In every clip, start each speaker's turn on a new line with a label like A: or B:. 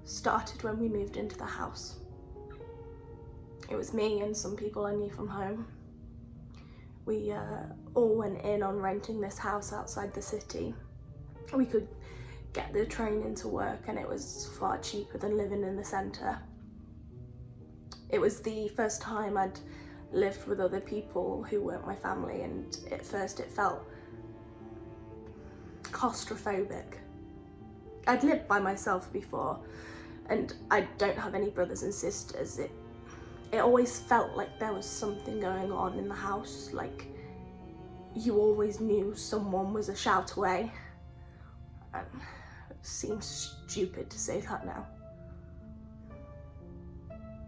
A: started when we moved into the house. It was me and some people I knew from home. We all went in on renting this house outside the city. We could get the train into work and it was far cheaper than living in the centre. It was the first time I'd lived with other people who weren't my family, and at first it felt claustrophobic. I'd lived by myself before and I don't have any brothers and sisters. It always felt like there was something going on in the house, like you always knew someone was a shout away. It seems stupid to say that now.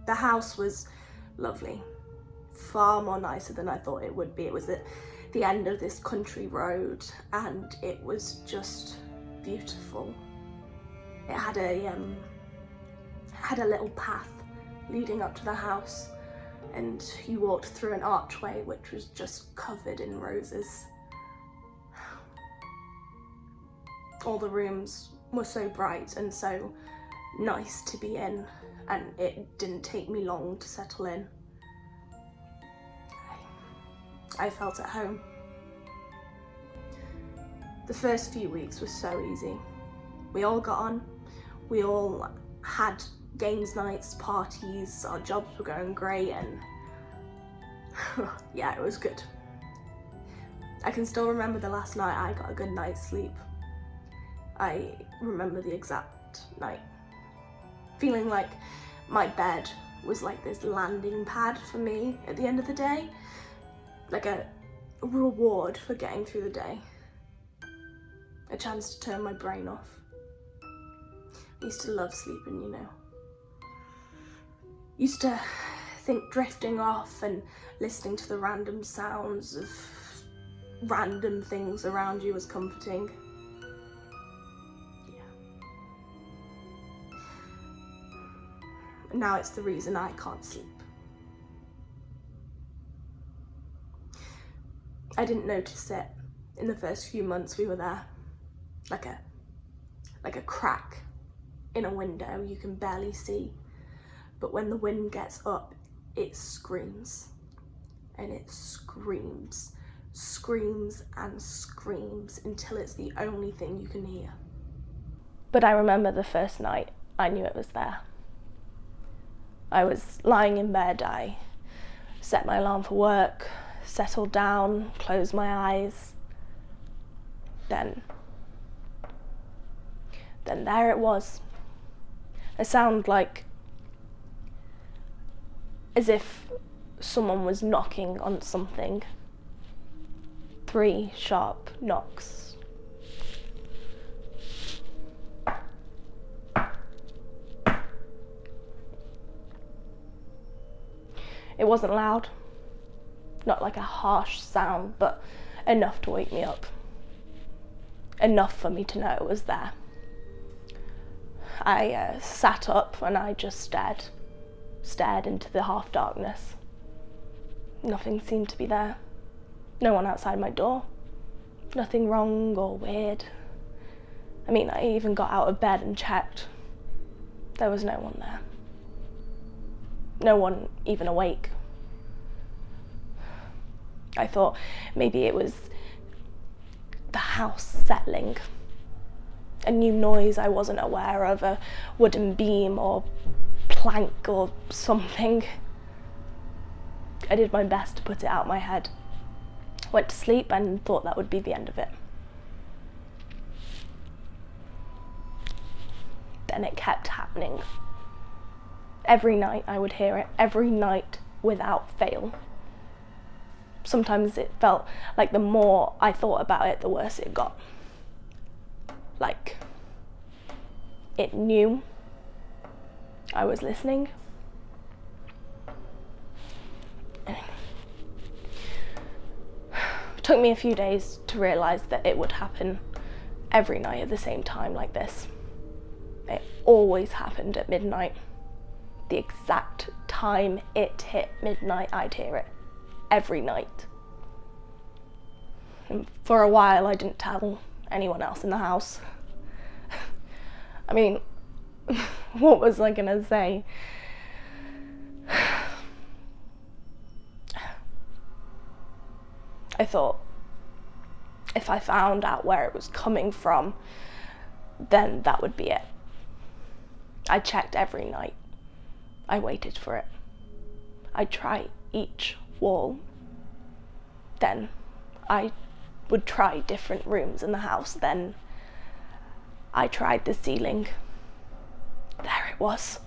A: The house was lovely, far more nicer than I thought it would be. It was at the end of this country road and it was just beautiful. It had a little path leading up to the house, and you walked through an archway which was just covered in roses. All the rooms were so bright and so nice to be in, and it didn't take me long to settle in. I felt at home. The first few weeks were so easy. We all got on, we all had games nights, parties, our jobs were going great, and yeah, it was good. I can still remember the last night I got a good night's sleep. I remember the exact night. Feeling like my bed was like this landing pad for me at the end of the day, like a reward for getting through the day. A chance to turn my brain off. I used to love sleeping, you know. Used to think drifting off and listening to the random sounds of random things around you was comforting. Yeah. Now it's the reason I can't sleep. I didn't notice it in the first few months we were there. Like a crack in a window you can barely see. But when the wind gets up, it screams. And it screams, screams and screams until it's the only thing you can hear. But I remember the first night I knew it was there. I was lying in bed, I set my alarm for work, settled down, closed my eyes. Then there it was. A sound like as if someone was knocking on something. 3 sharp knocks. It wasn't loud, not like a harsh sound, but enough to wake me up. Enough for me to know it was there. I sat up and I just stared into the half darkness. Nothing seemed to be there. No one outside my door. Nothing wrong or weird. I mean, I even got out of bed and checked. There was no one there. No one even awake. I thought maybe it was the house settling. A new noise I wasn't aware of, a wooden beam or plank or something. I did my best to put it out of my head. Went to sleep and thought that would be the end of it. Then it kept happening. Every night I would hear it, every night without fail. Sometimes it felt like the more I thought about it, the worse it got. Like it knew I was listening. It took me a few days to realise that it would happen every night at the same time like this. It always happened at midnight. The exact time it hit midnight, I'd hear it. Every night. And for a while I didn't tell anyone else in the house. I mean, What was I gonna say? I thought if I found out where it was coming from, then that would be it. I checked every night. I waited for it. I'd try each wall. Then I would try different rooms in the house. Then I tried the ceiling. There it was.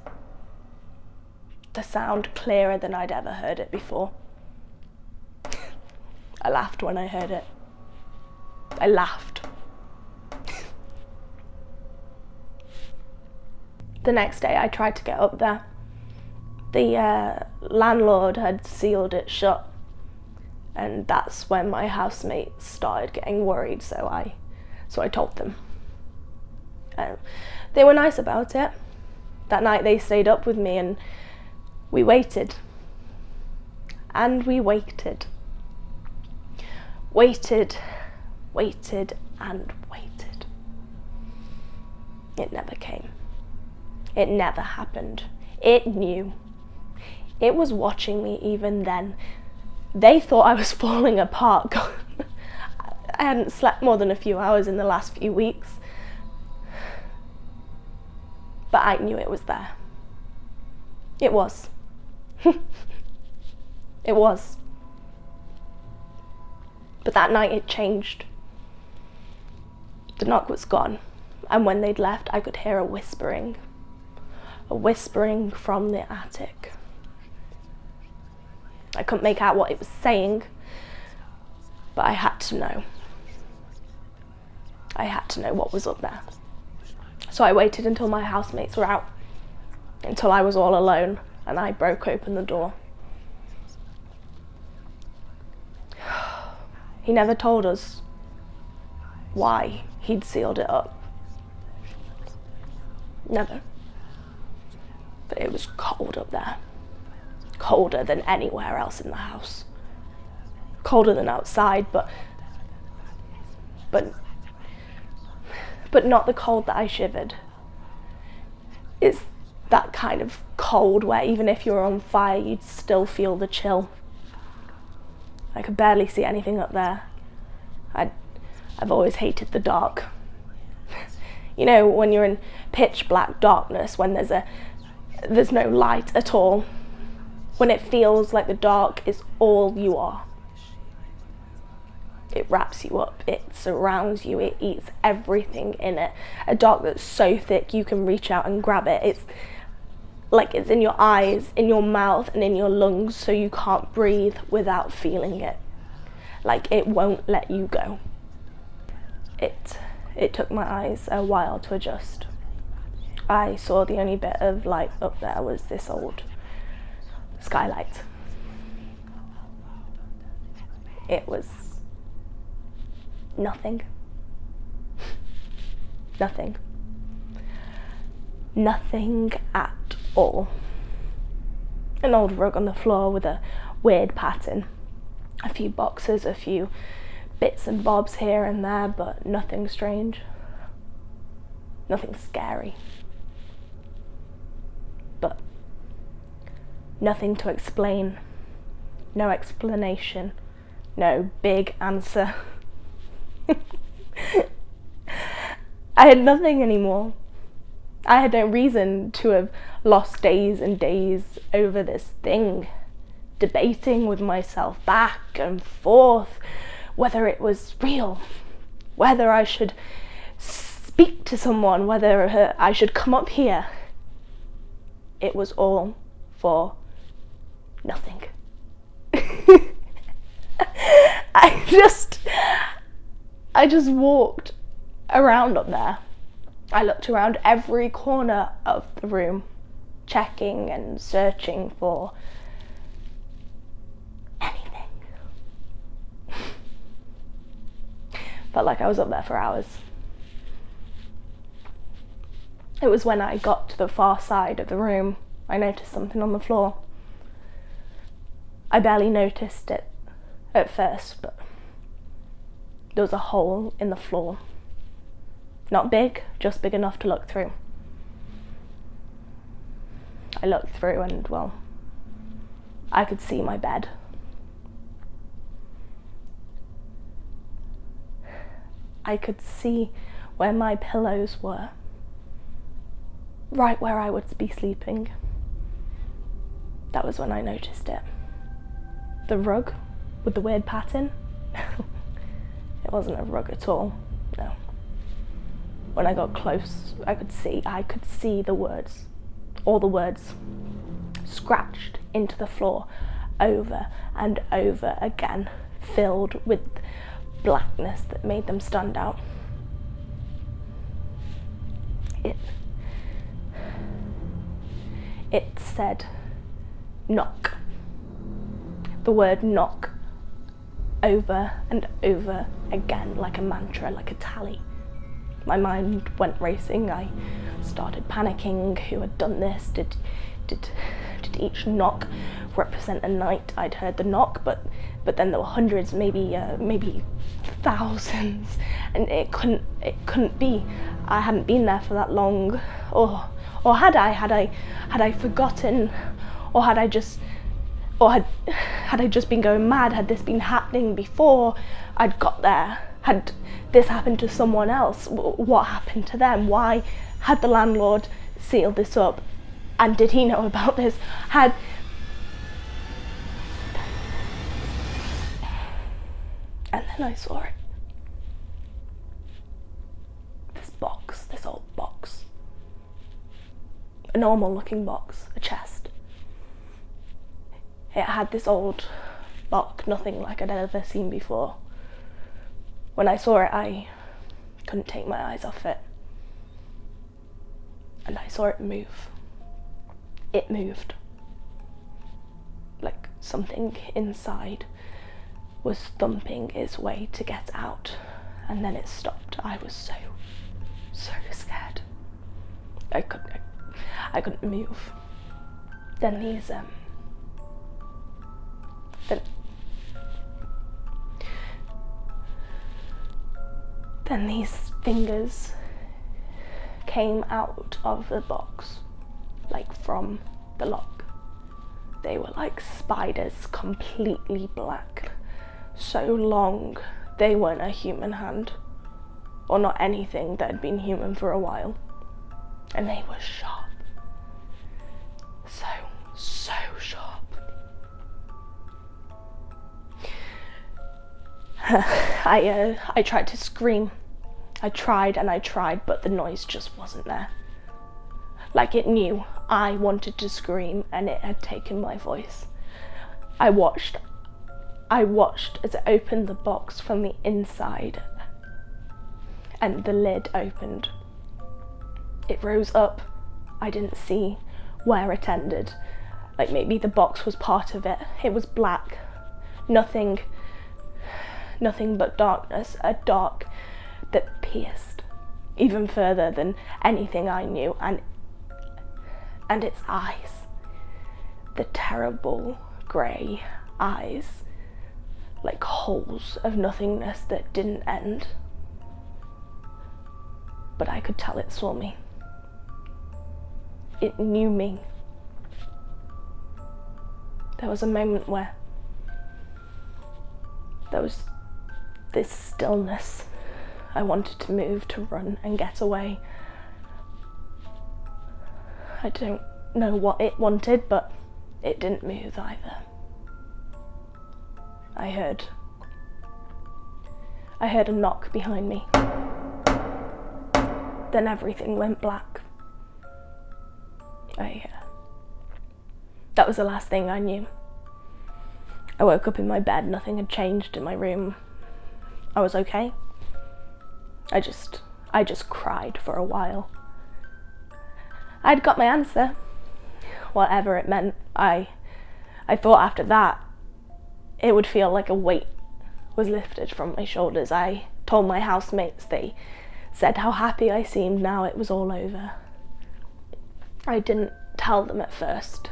A: The sound clearer than I'd ever heard it before. I laughed when I heard it. I laughed. The next day I tried to get up there. The landlord had sealed it shut, and that's when my housemates started getting worried, so I told them. They were nice about it. That night they stayed up with me and we waited. And we waited. Waited and waited. It never came. It never happened. It knew. It was watching me even then. They thought I was falling apart. I hadn't slept more than a few hours in the last few weeks. But I knew it was there. It was. It was. But that night it changed. The knock was gone, and when they'd left, I could hear a whispering from the attic. I couldn't make out what it was saying, but I had to know. I had to know what was up there. So I waited until my housemates were out, until I was all alone, and I broke open the door. He never told us why he'd sealed it up. Never. But it was cold up there. Colder than anywhere else in the house. Colder than outside, but not the cold that I shivered. It's that kind of cold where even if you were on fire, you'd still feel the chill. I could barely see anything up there. I've always hated the dark. You know, when you're in pitch black darkness, when there's no light at all, when it feels like the dark is all you are. It wraps you up, it surrounds you, it eats everything in it. A dark that's so thick you can reach out and grab it. It's like it's in your eyes, in your mouth, and in your lungs, so you can't breathe without feeling it. Like it won't let you go. It took my eyes a while to adjust. I saw the only bit of light up there was this old skylight. It was nothing. Nothing. Nothing at all. An old rug on the floor with a weird pattern. A few boxes, a few bits and bobs here and there, but nothing strange. Nothing scary. But nothing to explain. No explanation. No big answer. I had nothing anymore. I had no reason to have lost days and days over this thing, debating with myself back and forth whether it was real, whether I should speak to someone, whether I should come up here. It was all for nothing. I just walked around up there. I looked around every corner of the room, checking and searching for anything. Felt like I was up there for hours. It was when I got to the far side of the room, I noticed something on the floor. I barely noticed it at first, but there was a hole in the floor. Not big, just big enough to look through. I looked through and, well, I could see my bed. I could see where my pillows were, right where I would be sleeping. That was when I noticed it. The rug with the weird pattern, it wasn't a rug at all, no. When I got close, I could see the words, all the words, scratched into the floor over and over again, filled with blackness that made them stand out. It said, knock. The word knock over and over again, like a mantra, like a tally. My mind went racing. I started panicking. Who had done this? Did each knock represent a night? I'd heard the knock, but then there were hundreds, maybe thousands, and it couldn't be. I hadn't been there for that long, or had I forgotten, or had I just been going mad? Had this been happening before I'd got there? Had this happened to someone else? What happened to them? Why had the landlord sealed this up? And did he know about this? And then I saw it. This old box. A normal looking box, a chest. It had this old lock, nothing like I'd ever seen before. When I saw it, I couldn't take my eyes off it. And I saw it move. It moved. Like something inside was thumping its way to get out, and then it stopped. I was so scared. I couldn't move. Then these fingers came out of the box, like from the lock. They were like spiders, completely black, so long they weren't a human hand, or not anything that had been human for a while. And they were sharp, so sharp. I tried to scream. I tried, but the noise just wasn't there. Like it knew I wanted to scream, and it had taken my voice. I watched as it opened the box from the inside, and the lid opened. It rose up. I didn't see where it ended. Like maybe the box was part of it. It was black. Nothing but darkness, a dark that pierced even further than anything I knew, and its eyes, the terrible grey eyes, like holes of nothingness that didn't end. But I could tell it saw me. It knew me. There was a moment where there was this stillness. I wanted to move, to run and get away. I don't know what it wanted, but it didn't move either. I heard a knock behind me. Then everything went black. That was the last thing I knew. I woke up in my bed, nothing had changed in my room. I was okay. I just cried for a while. I'd got my answer, whatever it meant. I thought after that it would feel like a weight was lifted from my shoulders. I told my housemates, they said how happy I seemed now it was all over. I didn't tell them at first.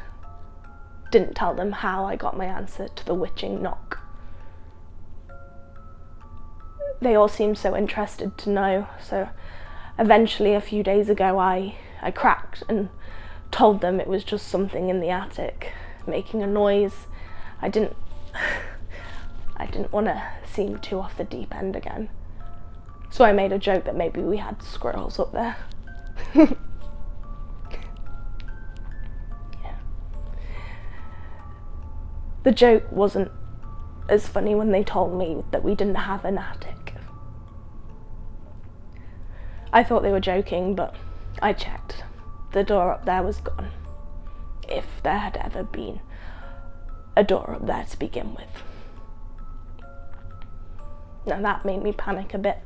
A: Didn't tell them how I got my answer to the witching knock. They all seemed so interested to know, so eventually a few days ago I cracked and told them it was just something in the attic making a noise. I didn't want to seem too off the deep end again. So I made a joke that maybe we had squirrels up there. Yeah. The joke wasn't as funny when they told me that we didn't have an attic. I thought they were joking, but I checked. The door up there was gone. If there had ever been a door up there to begin with. Now that made me panic a bit.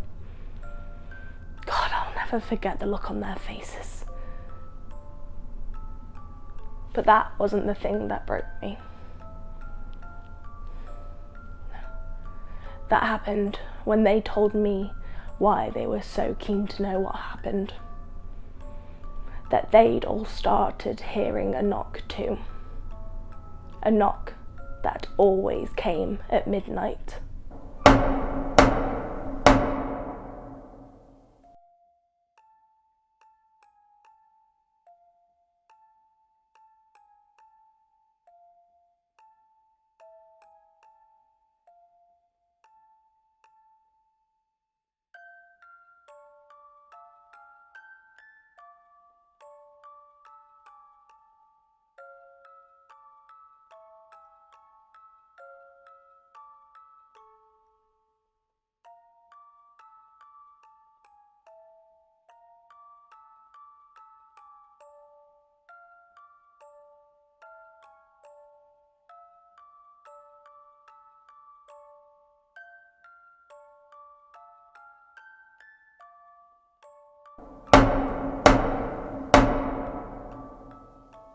A: God, I'll never forget the look on their faces. But that wasn't the thing that broke me. That happened when they told me why they were so keen to know what happened. That they'd all started hearing a knock too. A knock that always came at midnight.